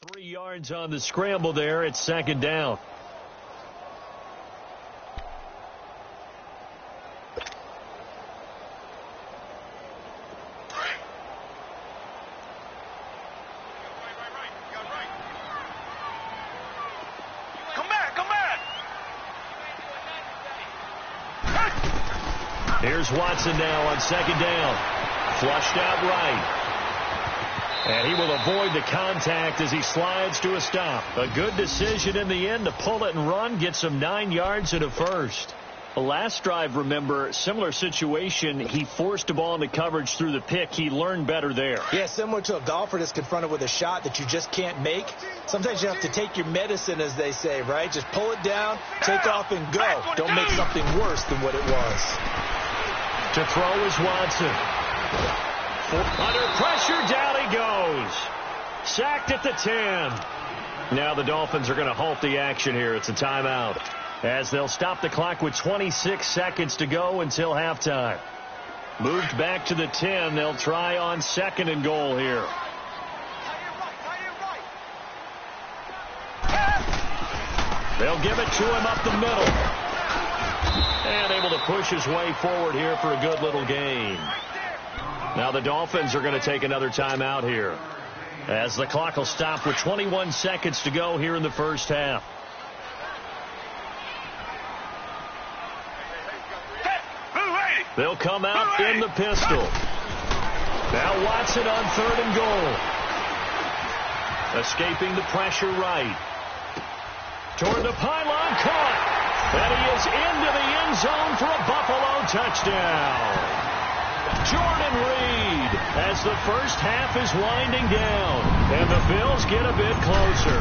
3 yards on the scramble there. It's second down. Here's Watson now on second down. Flushed out right. And he will avoid the contact as he slides to a stop. A good decision in the end to pull it and run. Gets him 9 yards and a first. The last drive, remember, similar situation. He forced the ball into coverage through the pick. He learned better there. Yeah, similar to a golfer that's confronted with a shot that you just can't make. Sometimes you have to take your medicine, as they say, right? Just pull it down, take off, and go. Don't make something worse than what it was. To throw is Watson. Under pressure, down he goes. Sacked at the 10. Now the Dolphins are going to halt the action here. It's a timeout, as they'll stop the clock with 26 seconds to go until halftime. Moved back to the 10. They'll try on second and goal here. They'll give it to him up the middle. And able to push his way forward here for a good little gain. Now the Dolphins are going to take another timeout here, as the clock will stop with 21 seconds to go here in the first half. They'll come out in the pistol. Now Watson on third and goal. Escaping the pressure right. Toward the pylon, caught. And he is into the end zone for a Buffalo touchdown. Jordan Reed, as the first half is winding down, and the Bills get a bit closer.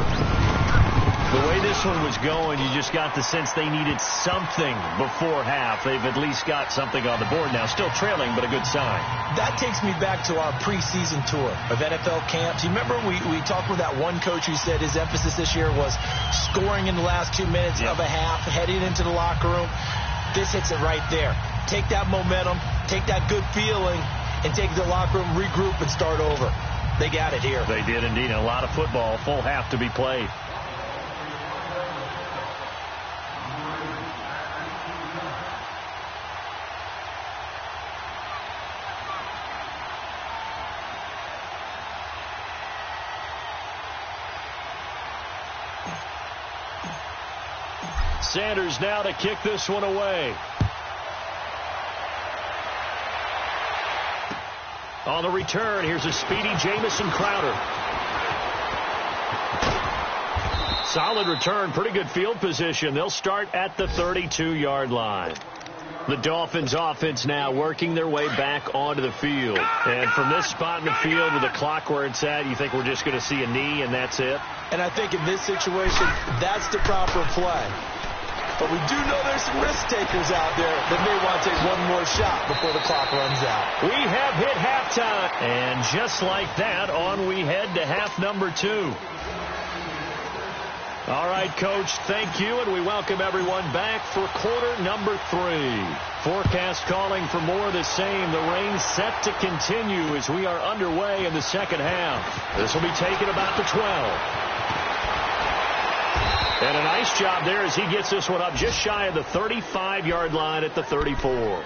The way this one was going, you just got the sense they needed something before half. They've at least got something on the board now. Still trailing, but a good sign. That takes me back to our preseason tour of NFL camps. You remember we talked with that one coach who said his emphasis this year was scoring in the last 2 minutes of a half, heading into the locker room. This hits it right there. Take that momentum, take that good feeling, and take it to the locker room, regroup, and start over. They got it here. They did indeed. A lot of football, full half to be played. Sanders now to kick this one away. On the return, here's a speedy Jamison Crowder. Solid return, pretty good field position. They'll start at the 32-yard line. The Dolphins offense now working their way back onto the field. And from this spot in the field with the clock where it's at, you think we're just going to see a knee and that's it? And I think in this situation, that's the proper play. But we do know there's some risk takers out there that may want to take one more shot before the clock runs out. We have hit halftime. And just like that, on we head to half number 2. All right, Coach, thank you, and we welcome everyone back for quarter number 3. Forecast calling for more of the same. The rain set to continue as we are underway in the second half. This will be taken about the 12. And a nice job there as he gets this one up just shy of the 35-yard line at the 34.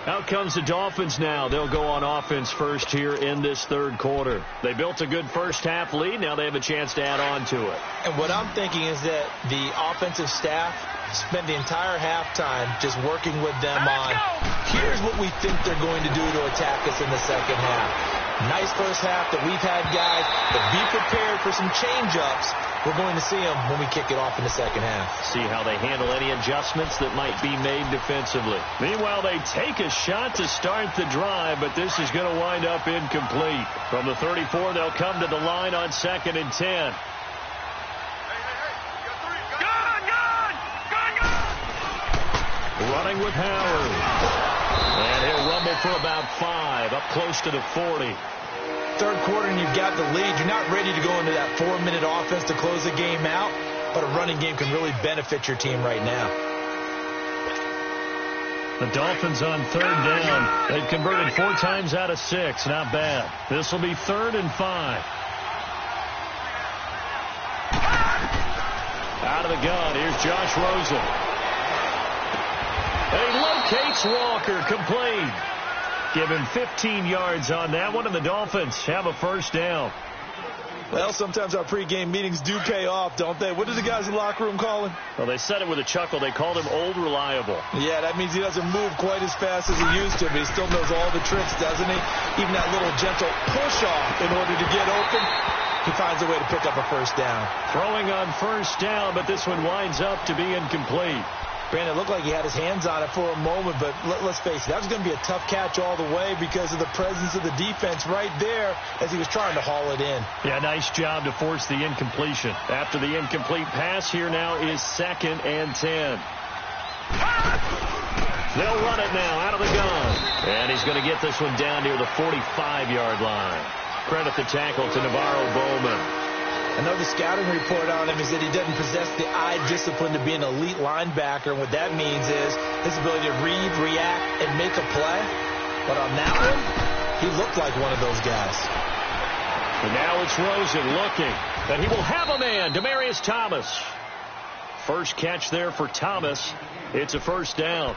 Out comes the Dolphins now. They'll go on offense first here in this third quarter. They built a good first half lead. Now they have a chance to add on to it. And what I'm thinking is that the offensive staff spent the entire halftime just working with them on, here's what we think they're going to do to attack us in the second half. Nice first half that we've had, guys, but be prepared for some change-ups. We're going to see them when we kick it off in the second half. See how they handle any adjustments that might be made defensively. Meanwhile, they take a shot to start the drive, but this is going to wind up incomplete. From the 34, they'll come to the line on second and 10. Running with Howard. And he'll rumble for about 5, up close to the 40. Third quarter and you've got the lead. You're not ready to go into that 4-minute offense to close the game out, but a running game can really benefit your team right now. The Dolphins on third down. They've converted 4 times out of 6. Not bad. This will be 3rd and 5. out of the gun. Here's Josh Rosen. And he locates Walker, complete. Give him 15 yards on that one, and the Dolphins have a first down. Well, sometimes our pregame meetings do pay off, don't they? What did the guys in the locker room call him? Well, they said it with a chuckle. They called him Old Reliable. Yeah, that means he doesn't move quite as fast as he used to, but he still knows all the tricks, doesn't he? Even that little gentle push-off in order to get open, he finds a way to pick up a first down. Throwing on first down, but this one winds up to be incomplete. Brandon, it looked like he had his hands on it for a moment, but let's face it, that was going to be a tough catch all the way because of the presence of the defense right there as he was trying to haul it in. Yeah, nice job to force the incompletion. After the incomplete pass, here now is 2nd and 10. They'll run it now out of the gun. And he's going to get this one down near the 45-yard line. Credit the tackle to Navarro Bowman. I know the scouting report on him is that he doesn't possess the eye discipline to be an elite linebacker. And what that means is his ability to read, react, and make a play. But on that one, he looked like one of those guys. And now it's Rosen looking. And he will have a man, Demaryius Thomas. First catch there for Thomas. It's a first down.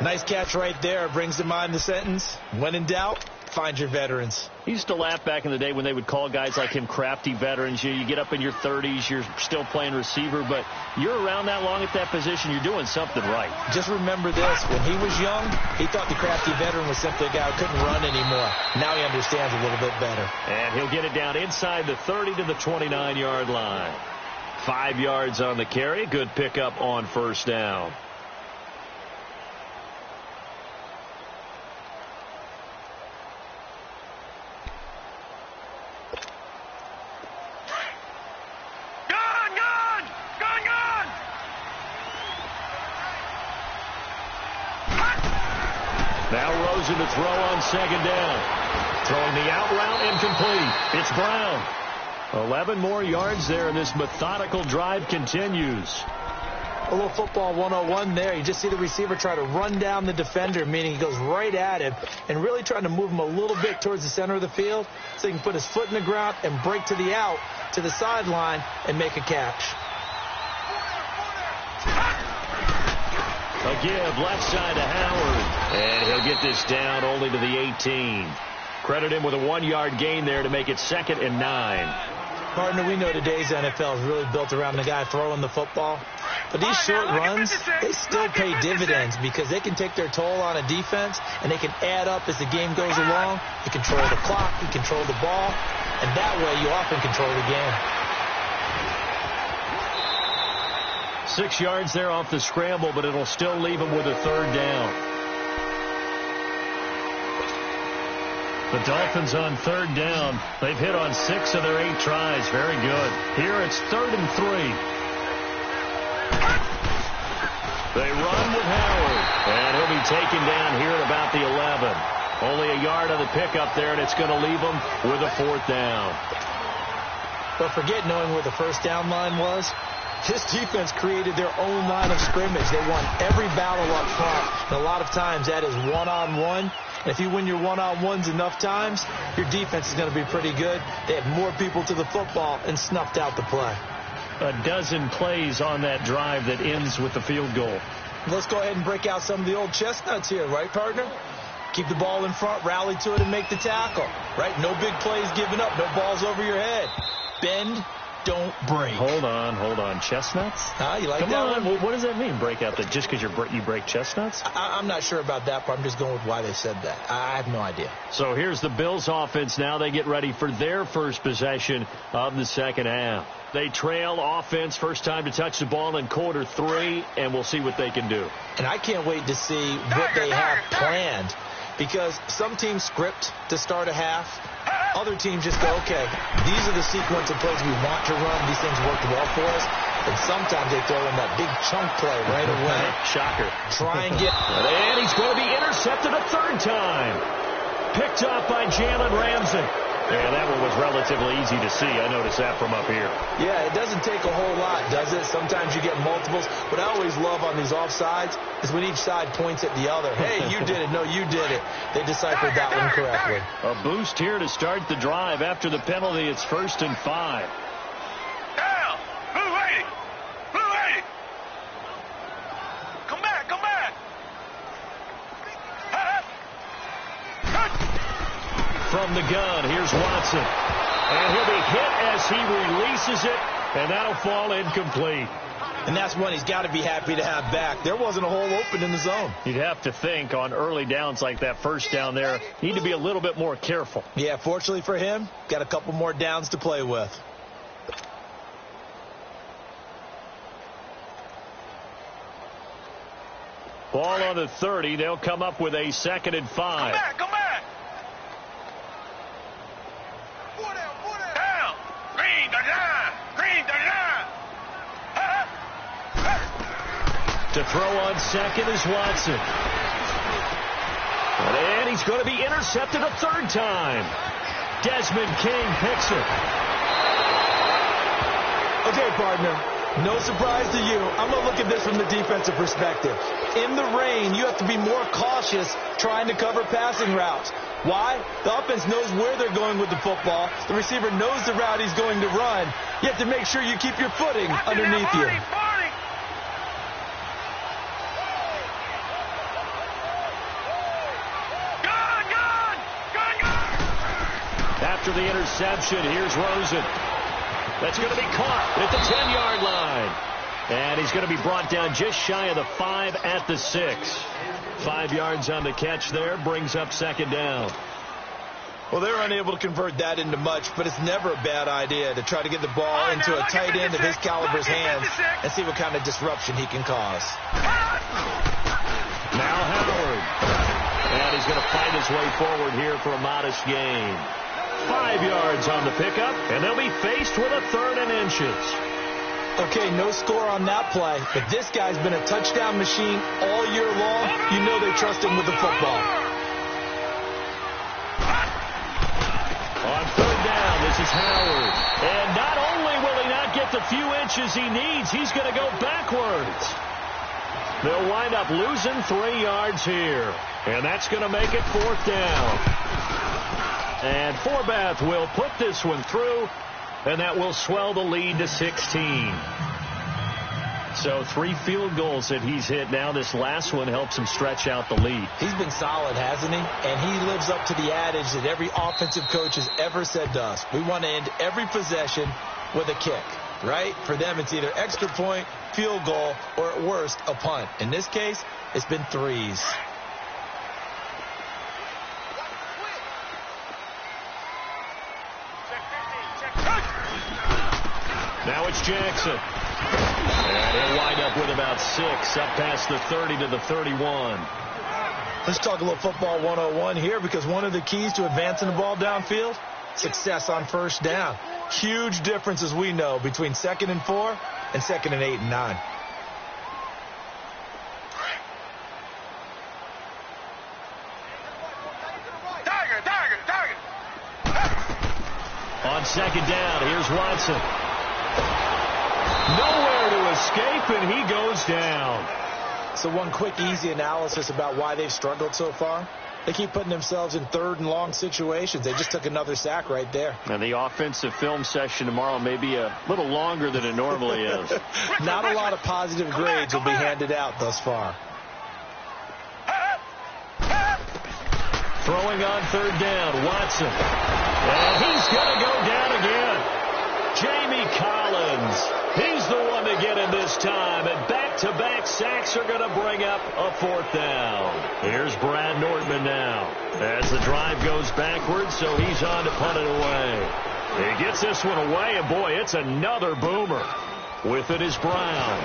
Nice catch right there. Brings to mind the sentence, when in doubt, find your veterans. He used to laugh back in the day when they would call guys like him crafty veterans. You get up in your 30s, you're still playing receiver, but you're around that long at that position, you're doing something right. Just remember this. When he was young, he thought the crafty veteran was simply a guy who couldn't run anymore. Now he understands a little bit better. And he'll get it down inside the 30 to the 29-yard line. 5 yards on the carry. Good pickup on first down. Now Rosen to throw on 2nd down. Throwing the out route incomplete. It's Brown. 11 more yards there, and this methodical drive continues. A little football 101 there. You just see the receiver try to run down the defender, meaning he goes right at him and really trying to move him a little bit towards the center of the field so he can put his foot in the ground and break to the out, to the sideline, and make a catch. A give left side to Howard. And he'll get this down only to the 18. Credit him with a 1-yard gain there to make it 2nd and 9. Partner, we know today's NFL is really built around the guy throwing the football. But these short runs, they still pay dividends because they can take their toll on a defense and they can add up as the game goes along. You control the clock, you control the ball, and that way you often control the game. 6 yards there off the scramble, but it'll still leave him with a 3rd down. The Dolphins on 3rd down. They've hit on 6 of their 8 tries. Very good. Here it's 3rd and 3. They run with Howard, and he'll be taken down here at about the 11. Only a yard on the pickup there, and it's going to leave him with a 4th down. But forget knowing where the first down line was. This defense created their own line of scrimmage. They won every battle up front, and a lot of times that is one-on-one. And if you win your one-on-ones enough times, your defense is going to be pretty good. They had more people to the football and snuffed out the play. A dozen plays on that drive that ends with the field goal. Let's go ahead and break out some of the old chestnuts here, right, partner? Keep the ball in front, rally to it, and make the tackle, right? No big plays given up, no balls over your head. Bend, don't break. Hold on. Chestnuts? You like Come that on. one? What does that mean, break out? That just because you break chestnuts? I'm not sure about that, but I'm just going with why they said that. I have no idea. So here's the Bills offense now. They get ready for their first possession of the second half. They trail offense, first time to touch the ball in quarter 3, and we'll see what they can do. And I can't wait to see what they have planned, because some teams script to start a half. Other teams just go, okay, these are the sequence of plays we want to run. These things worked well for us. And sometimes they throw in that big chunk play right away. Shocker. Try and get... And he's going to be intercepted a 3rd time. Picked up by Jalen Ramsey. Yeah, that one was relatively easy to see. I noticed that from up here. Yeah, it doesn't take a whole lot, does it? Sometimes you get multiples. What I always love on these offsides is when each side points at the other. Hey, you did it. No, you did it. They deciphered that one correctly. A boost here to start the drive. After the penalty, it's 1st and 5. from the gun. Here's Watson. And he'll be hit as he releases it, and that'll fall incomplete. And that's one he's got to be happy to have back. There wasn't a hole open in the zone. You'd have to think on early downs like that first down there, need to be a little bit more careful. Yeah, fortunately for him, got a couple more downs to play with. Ball on the 30. They'll come up with a 2nd and 5. Come back. Down. Green the line. To throw on 2nd is Watson. And he's going to be intercepted a 3rd time. Desmond King picks it. Okay, partner. No surprise to you. I'm going to look at this from the defensive perspective. In the rain, you have to be more cautious trying to cover passing routes. Why? The offense knows where they're going with the football. The receiver knows the route he's going to run. You have to make sure you keep your footing underneath you. After the interception, here's Rosen. That's going to be caught at the 10-yard line. And he's going to be brought down just shy of the 5 at the 6. 5 yards on the catch there, brings up 2nd down. Well, they're unable to convert that into much, but it's never a bad idea to try to get the ball into a tight end of his caliber's hands and see what kind of disruption he can cause. Now Howard. And he's going to fight his way forward here for a modest gain. 5 yards on the pickup, and they'll be faced with a 3rd and inches. Okay, no score on that play, but this guy's been a touchdown machine all year long. You know they trust him with the football. On 3rd down, this is Howard. And not only will he not get the few inches he needs, he's going to go backwards. They'll wind up losing 3 yards here. And that's going to make it 4th down. And Forbath will put this one through, and that will swell the lead to 16. So 3 field goals that he's hit now. This last one helps him stretch out the lead. He's been solid, hasn't he? And he lives up to the adage that every offensive coach has ever said to us. We want to end every possession with a kick, right? For them, it's either extra point, field goal, or at worst, a punt. In this case, it's been 3s. Now it's Jackson. And he'll wind up with about 6 up past the 30 to the 31. Let's talk a little football 101 here, because one of the keys to advancing the ball downfield, success on 1st down. Huge difference, as we know, between 2nd and 4 and 2nd and 8 and 9. On 2nd down, here's Watson. Nowhere to escape, and he goes down. So one quick, easy analysis about why they've struggled so far. They keep putting themselves in 3rd and long situations. They just took another sack right there. And the offensive film session tomorrow may be a little longer than it normally is. Not a lot of positive grades will be handed out thus far. Throwing on 3rd down, Watson. And he's going to go down again. Jamie Collins. He's the one to get in this time. And back-to-back sacks are going to bring up a 4th down. Here's Brad Nordman now. As the drive goes backwards, so he's on to punt it away. He gets this one away, and boy, it's another boomer. With it is Brown.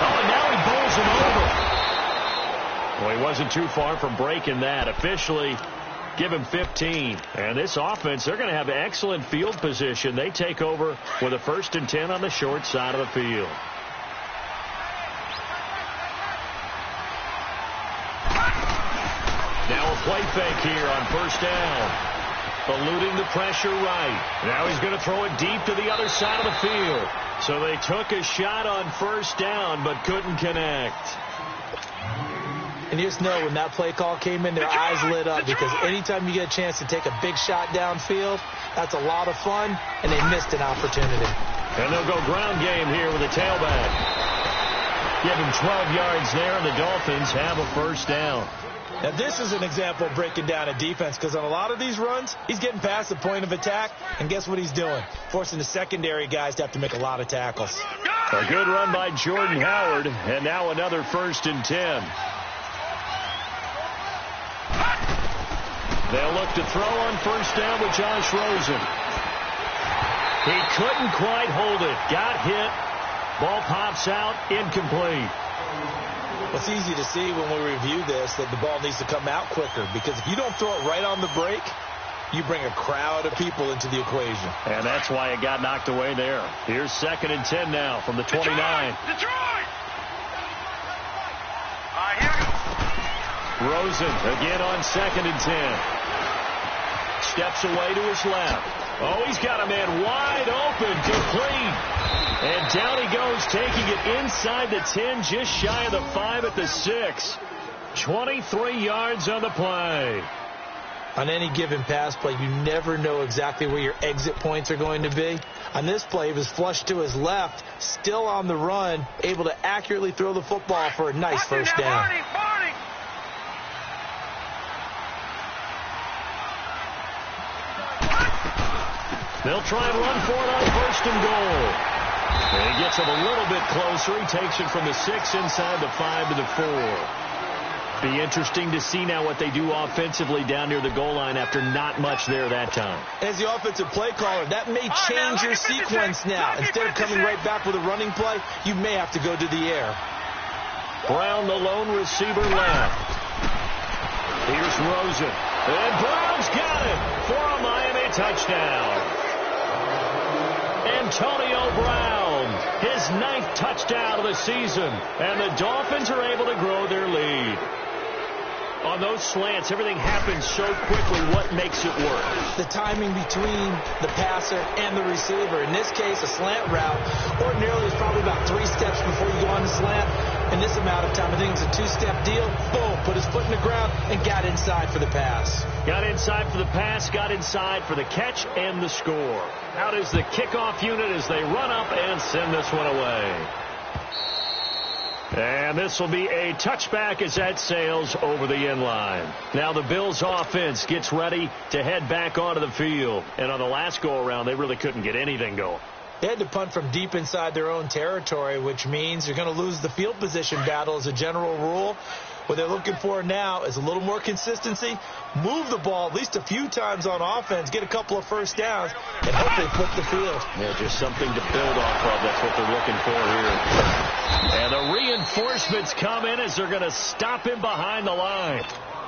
Oh, and now he bowls him over. Well, he wasn't too far from breaking that. Officially, give him 15. And this offense, they're going to have excellent field position. They take over with a 1st and 10 on the short side of the field. Now a play fake here on 1st down. Eluding the pressure right. Now he's going to throw it deep to the other side of the field. So they took a shot on 1st down, but couldn't connect. And you just know when that play call came in, their eyes lit up, because anytime you get a chance to take a big shot downfield, that's a lot of fun, and they missed an opportunity. And they'll go ground game here with a tailback. Give him 12 yards there, and the Dolphins have a 1st down. Now, this is an example of breaking down a defense, because on a lot of these runs, he's getting past the point of attack, and guess what he's doing? Forcing the secondary guys to have to make a lot of tackles. A good run by Jordan Howard, and now another 1st and 10. They'll look to throw on 1st down with Josh Rosen. He couldn't quite hold it. Got hit. Ball pops out, incomplete. It's easy to see when we review this that the ball needs to come out quicker, because if you don't throw it right on the break, you bring a crowd of people into the equation. And that's why it got knocked away there. Here's 2nd and 10 now from the 29. Detroit! Here we go. Rosen again on 2nd and 10. Steps away to his left. Oh, he's got a man wide open, complete. And down he goes, taking it inside the 10, just shy of the 5 at the 6. 23 yards on the play. On any given pass play, you never know exactly where your exit points are going to be. On this play, he was flushed to his left, still on the run, able to accurately throw the football for a nice 1st down. They'll try and run for it on 1st and goal. And he gets it a little bit closer. He takes it from the 6 inside the 5 to the 4. Be interesting to see now what they do offensively down near the goal line after not much there that time. As the offensive play caller, that may change your sequence now. Instead of coming right back with a running play, you may have to go to the air. Brown, the lone receiver, left. Here's Rosen. And Brown's got it for a Miami touchdown. Antonio Brown, his 9th touchdown of the season, and the Dolphins are able to grow their lead. On those slants, everything happens so quickly. What makes it work? The timing between the passer and the receiver. In this case, a slant route ordinarily is probably about 3 steps before you go on the slant. In this amount of time, I think it's a 2-step deal. Boom, put his foot in the ground and got inside for the pass. Got inside for the pass, got inside for the catch and the score. Out is the kickoff unit as they run up and send this one away. And this will be a touchback as that sails over the end line. Now the Bills offense gets ready to head back onto the field. And on the last go-around, they really couldn't get anything going. They had to punt from deep inside their own territory, which means you're going to lose the field position battle as a general rule. What they're looking for now is a little more consistency, move the ball at least a few times on offense, get a couple of 1st downs, and hopefully flip the field. Yeah, just something to build off of. That's what they're looking for here. And the reinforcements come in as they're going to stop him behind the line.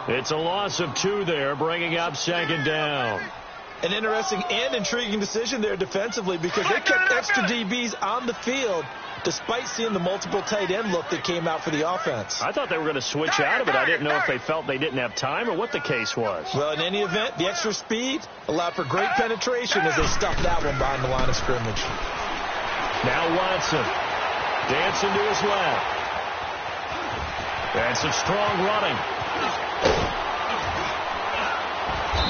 It's a loss of 2 there, bringing up 2nd down. An interesting and intriguing decision there defensively, because they kept extra DBs on the field despite seeing the multiple tight end look that came out for the offense. I thought they were going to switch out of it. I didn't know if they felt they didn't have time or what the case was. Well, in any event, the extra speed allowed for great penetration as they stuffed that one behind the line of scrimmage. Now Watson dancing to his left. That's some strong running.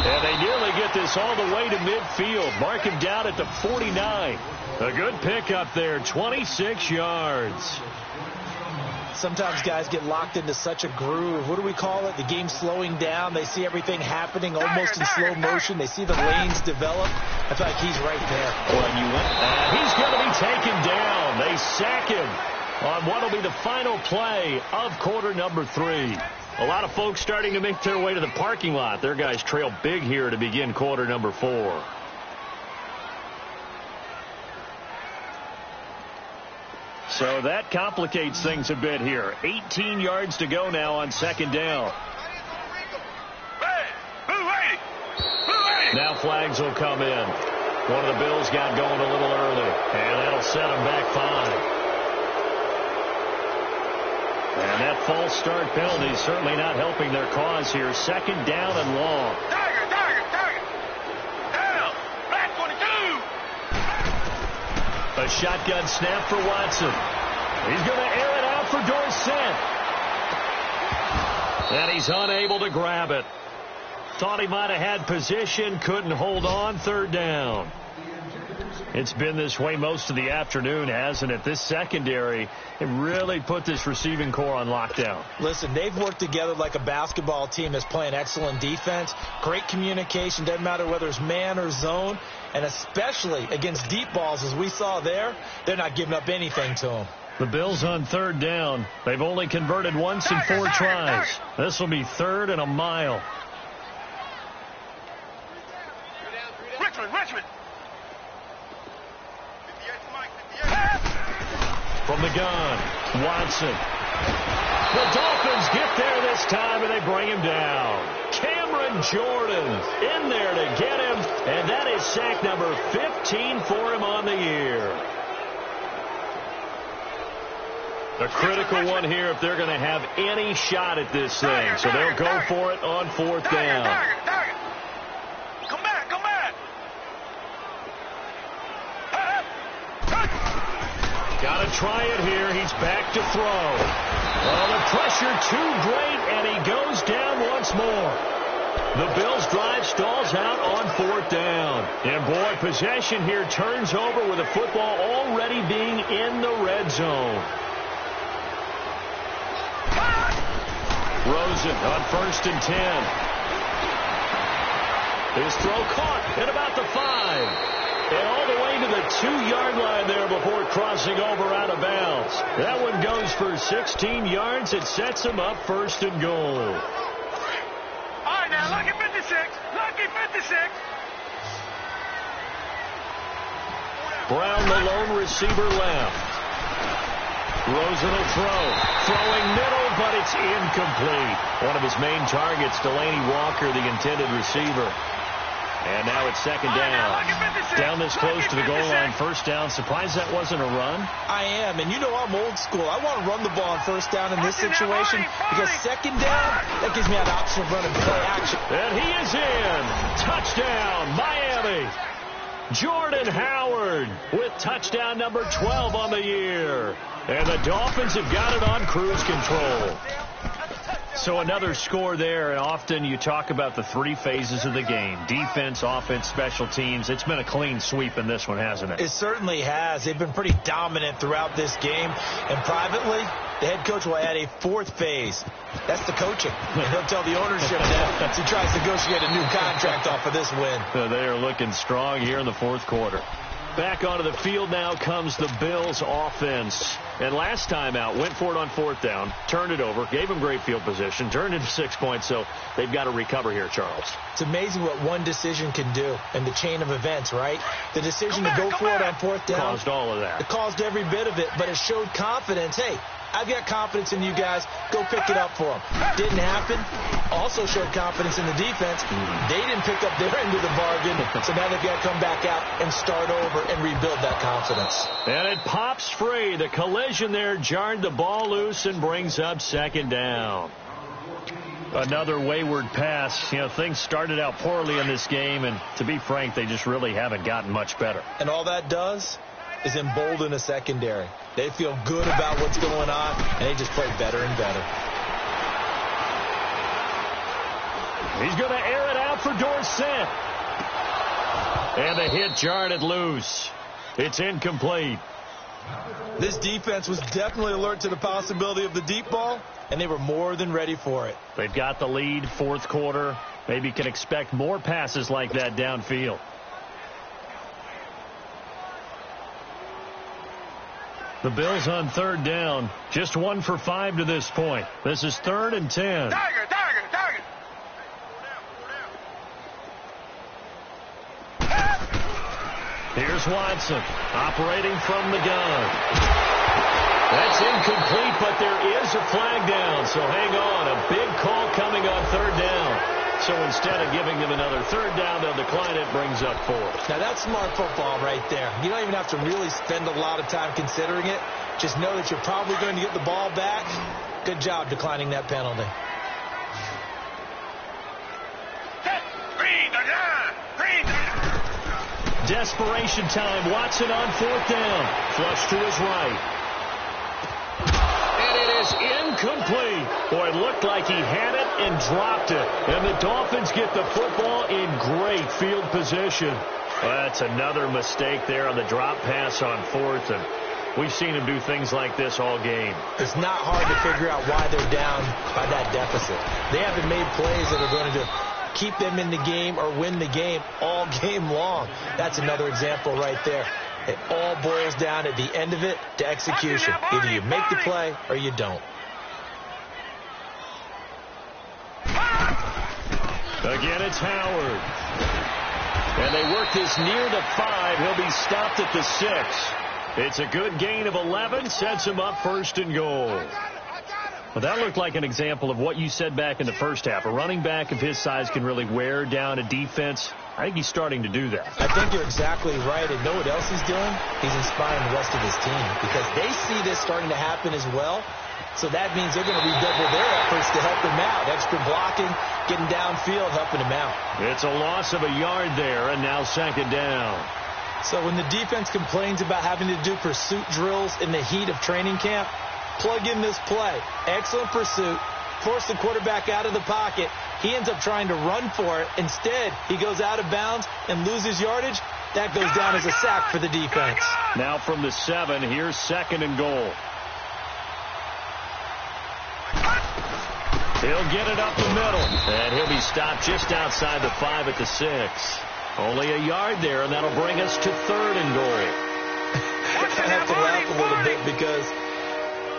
And they nearly get this all the way to midfield. Mark him down at the 49. A good pickup there, 26 yards. Sometimes guys get locked into such a groove. What do we call it? The game slowing down. They see everything happening almost in slow motion. They see the lanes develop. I feel like he's right there. He's going to be taken down. They sack him on what will be the final play of quarter number 3. A lot of folks starting to make their way to the parking lot. Their guys trail big here to begin quarter number 4. So that complicates things a bit here. 18 yards to go now on 2nd down. Now flags will come in. One of the Bills got going a little early, and that'll set them back 5. And that false start penalty is certainly not helping their cause here. 2nd down and long. Tiger. Down. Black 22. A shotgun snap for Watson. He's going to air it out for Dorsett. And he's unable to grab it. Thought he might have had position, couldn't hold on. 3rd down. It's been this way most of the afternoon, hasn't it? This secondary, it really put this receiving core on lockdown. Listen, they've worked together like a basketball team that's playing excellent defense. Great communication, doesn't matter whether it's man or zone. And especially against deep balls, as we saw there, they're not giving up anything to them. The Bills on third down. They've only converted once in 4 tries. This will be 3rd and a mile. Richmond. From the gun, Watson. The Dolphins get there this time, and they bring him down. Cameron Jordan in there to get him, and that is sack number 15 for him on the year. A critical one here if they're going to have any shot at this thing. So they'll go for it on 4th down. Come back. Got to try it here. He's back to throw. Oh, the pressure too great, and he goes down once more. The Bills' drive stalls out on 4th down. And, boy, possession here turns over with the football already being in the red zone. Rosen on 1st and 10. His throw caught at about the 5. And all the way to the 2-yard line there before crossing over out of bounds. That one goes for 16 yards. It sets him up 1st and goal. All right, now, lucky 56. Brown, the lone receiver, left. Rosen will throw. Throwing middle, but it's incomplete. One of his main targets, Delaney Walker, the intended receiver. And now it's 2nd down. Down this close to the goal line, 1st down. Surprised that wasn't a run? I am, and you know I'm old school. I want to run the ball on 1st down in this situation because 2nd down, that gives me an option of running play action. And he is in. Touchdown, Miami. Jordan Howard with touchdown number 12 on the year. And the Dolphins have got it on cruise control. So another score there, and often you talk about the 3 phases of the game. Defense, offense, special teams. It's been a clean sweep in this one, hasn't it? It certainly has. They've been pretty dominant throughout this game. And privately, the head coach will add a 4th phase. That's the coaching. He'll tell the ownership that as he tries to negotiate a new contract off of this win. They are looking strong here in the 4th quarter. Back onto the field now comes the Bills offense. And last time out, went for it on 4th down, turned it over, gave them great field position, turned into 6 points, so they've got to recover here, Charles. It's amazing what one decision can do in the chain of events, right? The decision to go for it on 4th down. Caused all of that. It caused every bit of it, but it showed confidence. Hey, I've got confidence in you guys. Go pick it up for them. Didn't happen. Also showed confidence in the defense. They didn't pick up their end of the bargain, so now they've got to come back out and start over and rebuild that confidence. And it pops free. The collision there jarred the ball loose and brings up 2nd down. Another wayward pass. You know, things started out poorly in this game, and to be frank, they just really haven't gotten much better. And all that does is embolden a secondary. They feel good about what's going on, and they just play better and better. He's going to air it out for Dorsett. And the hit jarred it loose. It's incomplete. This defense was definitely alert to the possibility of the deep ball, and they were more than ready for it. They've got the lead, 4th quarter. Maybe can expect more passes like that downfield. The Bills on 3rd down. Just 1 for 5 to this point. This is 3rd and 10. Tiger. Here's Watson operating from the gun. That's incomplete, but there is a flag down, so hang on. A big call coming on 3rd down. So instead of giving them another 3rd down, they'll decline it, brings up 4th. Now that's smart football right there. You don't even have to really spend a lot of time considering it. Just know that you're probably going to get the ball back. Good job declining that penalty. Desperation time. Watson on 4th down. Flush to his right. And it is incomplete. Boy, it looked like he had it and dropped it. And the Dolphins get the football in great field position. That's another mistake there on the drop pass on 4th. And we've seen him do things like this all game. It's not hard to figure out why they're down by that deficit. They haven't made plays that are going to keep them in the game or win the game all game long. That's another example right there. It all boils down at the end of it to execution. Either you make the play or you don't. Again, it's Howard. And they work this near the 5. He'll be stopped at the 6. It's a good gain of 11. Sets him up 1st and goal. Well, that looked like an example of what you said back in the first half. A running back of his size can really wear down a defense. I think he's starting to do that. I think you're exactly right. And know what else he's doing? He's inspiring the rest of his team because they see this starting to happen as well. So that means they're going to redouble their efforts to help him out. Extra blocking, getting downfield, helping him out. It's a loss of a yard there, and now 2nd down. So when the defense complains about having to do pursuit drills in the heat of training camp, plug in this play. Excellent pursuit. Force the quarterback out of the pocket. He ends up trying to run for it. Instead, he goes out of bounds and loses yardage. That goes down as a sack for the defense. Now from the 7, here's 2nd and goal. He'll get it up the middle, and he'll be stopped just outside the 5 at the 6. Only a yard there, and that'll bring us to 3rd and goal. I have to laugh a little bit because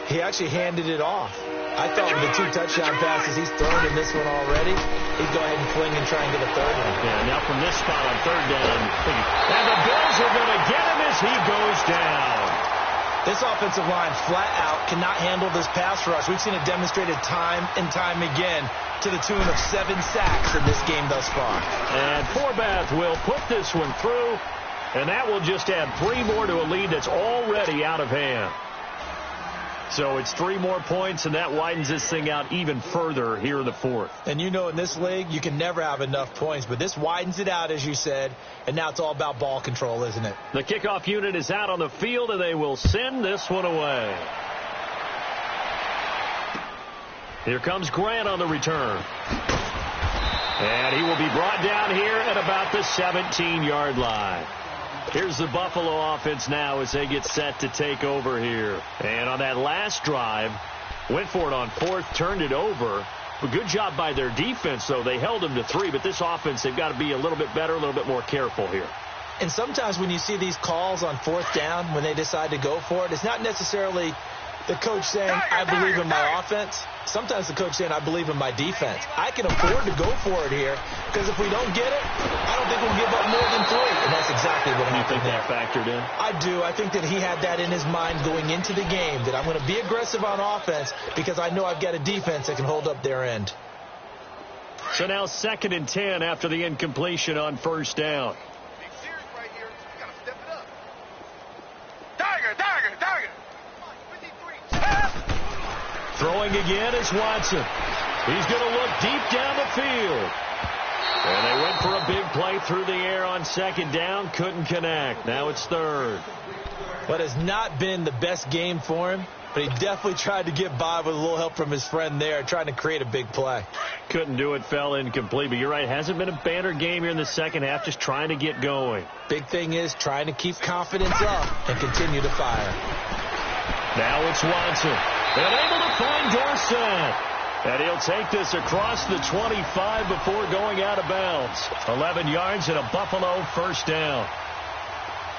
he actually handed it off. I thought with the 2 touchdown passes he's thrown in this one already, he'd go ahead and fling and try and get a 3rd one. Yeah, now from this spot on 3rd down, and the Bills are going to get him as he goes down. This offensive line flat out cannot handle this pass rush. We've seen it demonstrated time and time again to the tune of 7 sacks in this game thus far. And Forbath will put this one through, and that will just add 3 more to a lead that's already out of hand. So it's 3 more points, and that widens this thing out even further here in the 4th. And you know in this league, you can never have enough points, but this widens it out, as you said, and now it's all about ball control, isn't it? The kickoff unit is out on the field, and they will send this one away. Here comes Grant on the return. And he will be brought down here at about the 17-yard line. Here's the Buffalo offense now as they get set to take over here. And on that last drive, went for it on 4th, turned it over. A good job by their defense, though. They held them to 3, but this offense, they've got to be a little bit better, a little bit more careful here. And sometimes when you see these calls on 4th down, when they decide to go for it, it's not necessarily the coach saying, I believe in my offense. Sometimes the coach saying, I believe in my defense. I can afford to go for it here because if we don't get it, I don't think we'll give up more than 3. And that's exactly what happened there. You think that factored in? I do. I think that he had that in his mind going into the game, that I'm going to be aggressive on offense because I know I've got a defense that can hold up their end. So now 2nd and 10 after the incompletion on 1st down. Throwing again is Watson. He's going to look deep down the field. And they went for a big play through the air on 2nd down. Couldn't connect. Now it's 3rd. What has not been the best game for him, but he definitely tried to get by with a little help from his friend there, trying to create a big play. Couldn't do it, fell incomplete. But you're right, hasn't been a banner game here in the 2nd half, just trying to get going. Big thing is trying to keep confidence up and continue to fire. Now it's Watson. And able to find Dorsett. And he'll take this across the 25 before going out of bounds. 11 yards and a Buffalo 1st down.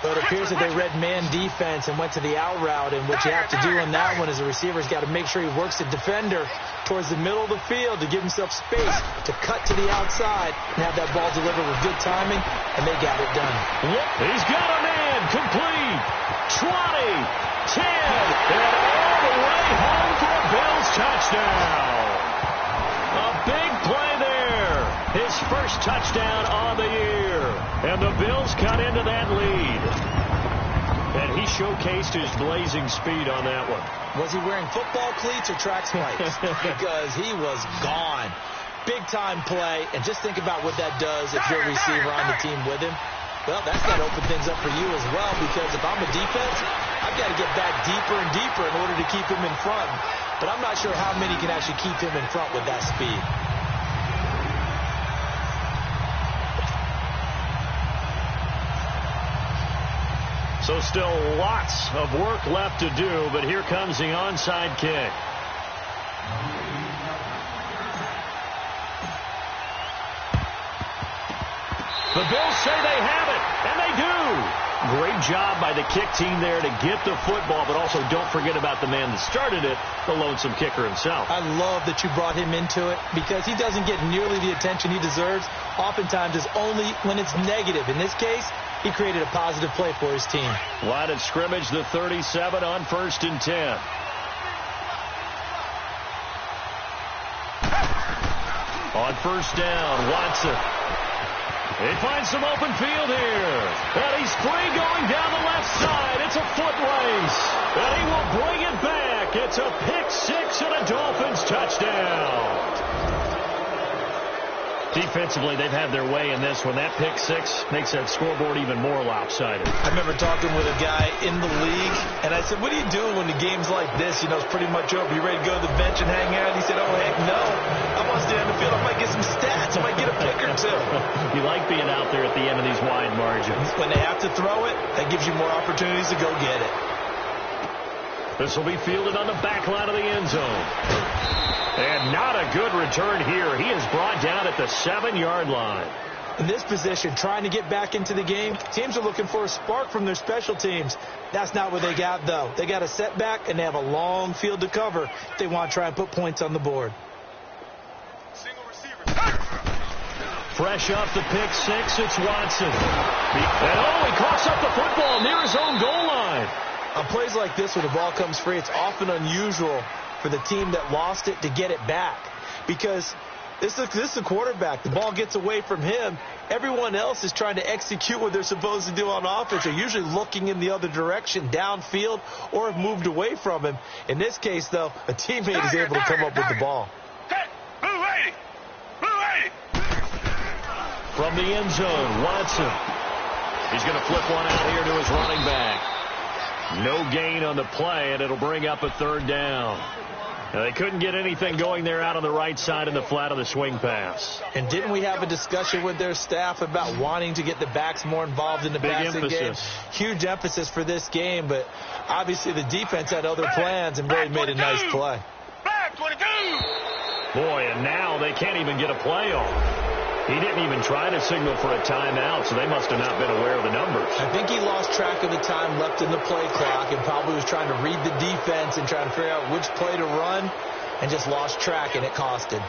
So it appears that they read man defense and went to the out route. And what you have to do on that one is the receiver's got to make sure he works the defender towards the middle of the field to give himself space to cut to the outside and have that ball delivered with good timing, and they got it done. Yep, he's got a man. Complete. 20, 10, and all the way home for a Bills touchdown. A big play there. His first touchdown on the year. And the Bills cut into that lead. And he showcased his blazing speed on that one. Was he wearing football cleats or track spikes? Because he was gone. Big-time play. And just think about what that does if you're a receiver on the team with him. Well, that's got to open things up for you as well, because if I'm a defense, I've got to get back deeper and deeper in order to keep him in front. but I'm not sure how many can actually keep him in front with that speed. So still lots of work left to do, but here comes the onside kick. The Bills say they have it, and they do. Great job by the kick team there to get the football, but also don't forget about the man that started it, the lonesome kicker himself. I love that you brought him into it because he doesn't get nearly the attention he deserves. Oftentimes it's only when it's negative. In this case, he created a positive play for his team. Line of scrimmage, the 37 on 1st and 10. On 1st down, Watson. He finds some open field here. And he's free going down the left side. It's a foot race. And he will bring it back. It's a pick six and a Dolphins touchdown. Defensively, they've had their way in this one. That pick six makes that scoreboard even more lopsided. I remember talking with a guy in the league, and I said, what do you do when the game's like this? You know, it's pretty much over. You ready to go to the bench and hang out? He said, oh, heck no. I want to stay on the field. I might get some stats. I might get a pick or two. You like being out there at the end of these wide margins. When they have to throw it, that gives you more opportunities to go get it. This will be fielded on the back line of the end zone. And not a good return here. He is brought down at the 7-yard line. In this position, trying to get back into the game, teams are looking for a spark from their special teams. That's not what they got, though. They got a setback, and they have a long field to cover if they want to try and put points on the board. Single receiver. Fresh off the pick six, it's Watson. And, he coughs up the football near his own goal line. On plays like this, when the ball comes free, it's often unusual for the team that lost it to get it back. Because this is the quarterback. The ball gets away from him. Everyone else is trying to execute what they're supposed to do on offense. They're usually looking in the other direction, downfield, or have moved away from him. In this case, though, a teammate is able to come up with the ball. From the end zone, Watson. He's going to flip one out here to his running back. No gain on the play, and it'll bring up a 3rd down. Now, they couldn't get anything going there out on the right side in the flat of the swing pass. And didn't we have a discussion with their staff about wanting to get the backs more involved in the passing game? Huge emphasis for this game, but obviously the defense had other plans and really made a nice play. Back 22. Boy, and now they can't even get a play off. He didn't even try to signal for a timeout, so they must have not been aware of the numbers. I think he lost track of the time left in the play clock and probably was trying to read the defense and trying to figure out which play to run and just lost track, and it cost him.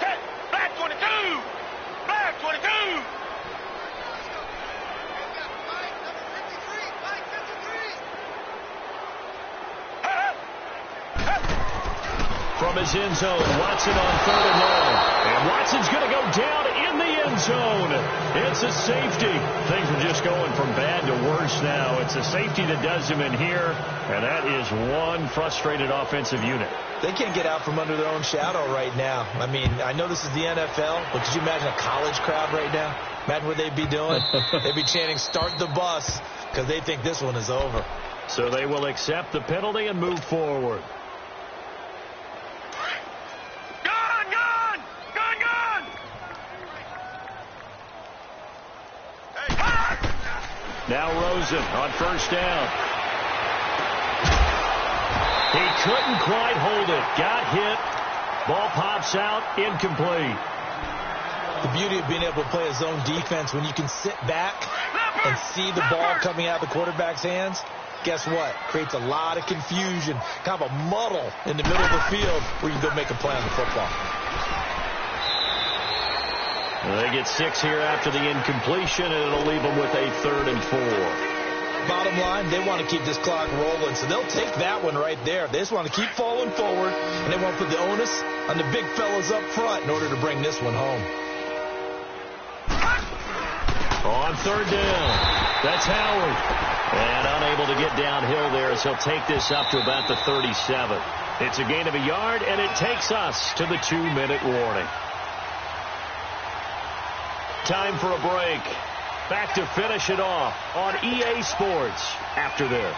Set. Back 22. Back 22. From his end zone, Watson on 3rd and long. And Watson's going to go down in the end zone. It's a safety. Things are just going from bad to worse now. It's a safety that does him in here, and that is one frustrated offensive unit. They can't get out from under their own shadow right now. I mean, I know this is the NFL, but could you imagine a college crowd right now? Imagine what they'd be doing. They'd be chanting, start the bus, because they think this one is over. So they will accept the penalty and move forward. Now Rosen on 1st down. He couldn't quite hold it. Got hit. Ball pops out. Incomplete. The beauty of being able to play a zone defense when you can sit back and see the ball coming out of the quarterback's hands, guess what? Creates a lot of confusion, kind of a muddle in the middle of the field where you can go make a play on the football. They get 6 here after the incompletion, and it'll leave them with a 3rd and 4. Bottom line, they want to keep this clock rolling, so they'll take that one right there. They just want to keep falling forward, and they want to put the onus on the big fellas up front in order to bring this one home. On 3rd down, that's Howard. And unable to get downhill there as he'll take this up to about the 37. It's a gain of a yard, and it takes us to the 2-minute warning. Time for a break. Back to finish it off on EA Sports after this.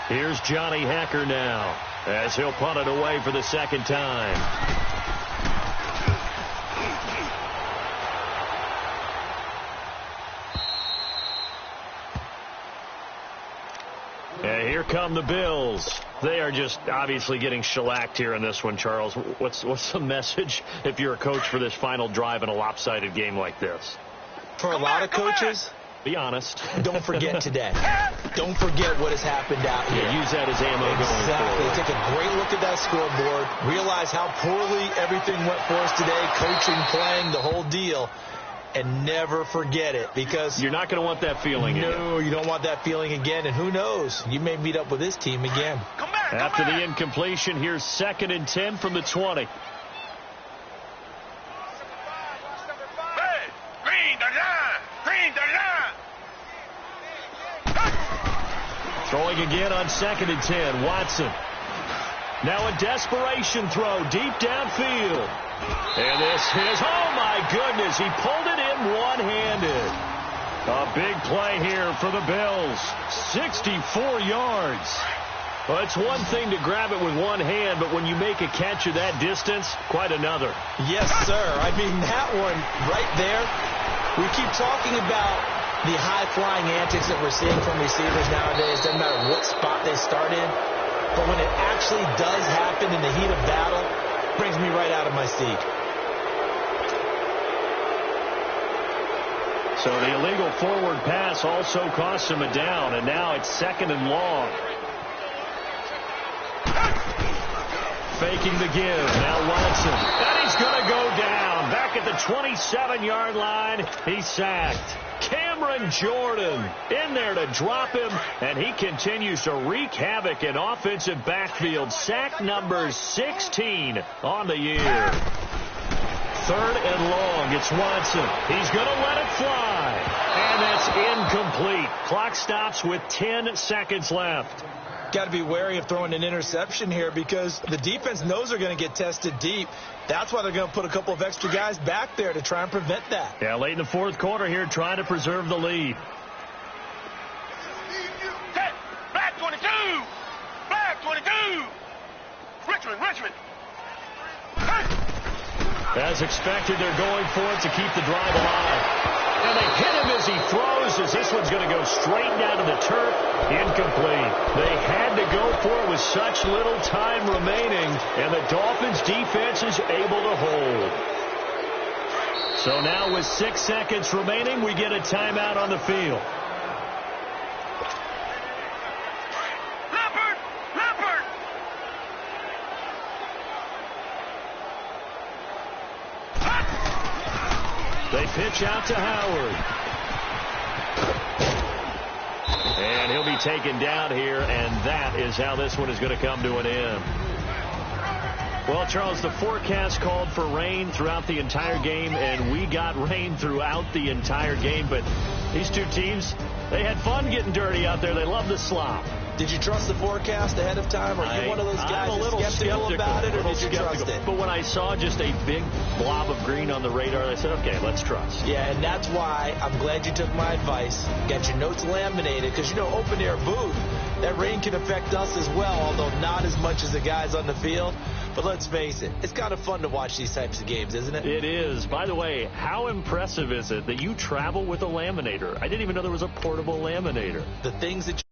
Here's Johnny Hacker now. as he'll punt it away for the second time. And here come the Bills. They are just obviously getting shellacked here in this one, Charles. What's the message if you're a coach for this final drive in a lopsided game like this? For a lot of coaches, be honest. Don't forget today. Don't forget what has happened out here. Yeah, use that as ammo going Exactly. forward. Take a great look at that scoreboard. Realize how poorly everything went for us today. Coaching, playing, the whole deal. And never forget it, because you're not going to want that feeling again. No, you don't want that feeling again. And who knows? You may meet up with this team again. After the incompletion, here's 2nd and 10 from the 20. Throwing again on 2nd and 10. Watson. Now a desperation throw deep downfield. And this is, oh my goodness, he pulled it in one-handed. A big play here for the Bills. 64 yards. Well, it's one thing to grab it with one hand, but when you make a catch of that distance, quite another. Yes, sir. I mean, that one right there, we keep talking about the high-flying antics that we're seeing from receivers nowadays. Doesn't matter what spot they start in. But when it actually does happen in the heat of battle, it brings me right out of my seat. So the illegal forward pass also costs him a down, and now it's 2nd and long. Faking the give. Now Watson. And he's going to go down. Back at the 27-yard line. He's sacked. Cameron Jordan in there to drop him, and he continues to wreak havoc in offensive backfield. Sack number 16 on the year. 3rd and long. It's Watson. He's going to let it fly. And that's incomplete. Clock stops with 10 seconds left. Got to be wary of throwing an interception here, because the defense knows they're going to get tested deep. That's why they're going to put a couple of extra guys back there to try and prevent that. Yeah, late in the 4th quarter here, trying to preserve the lead. Black 22! Black 22! Richmond! As expected, they're going for it to keep the drive alive. And they hit him as he throws, as this one's going to go straight down to the turf. Incomplete. They had to go for it with such little time remaining, and the Dolphins' defense is able to hold. So now with 6 seconds remaining, we get a timeout on the field. Leopard! They pitch out to Howard. And he'll be taken down here, and that is how this one is going to come to an end. Well, Charles, the forecast called for rain throughout the entire game, and we got rain throughout the entire game. But these two teams, they had fun getting dirty out there. They love the slop. Did you trust the forecast ahead of time? Or are you one of those guys I'm a little skeptical about it, or did you trust it? But when I saw just a big blob of green on the radar, I said, okay, let's trust. Yeah, and that's why I'm glad you took my advice. Got your notes laminated, because, you know, open-air booth, that rain can affect us as well, although not as much as the guys on the field. But let's face it, it's kind of fun to watch these types of games, isn't it? It is. By the way, how impressive is it that you travel with a laminator? I didn't even know there was a portable laminator. The things that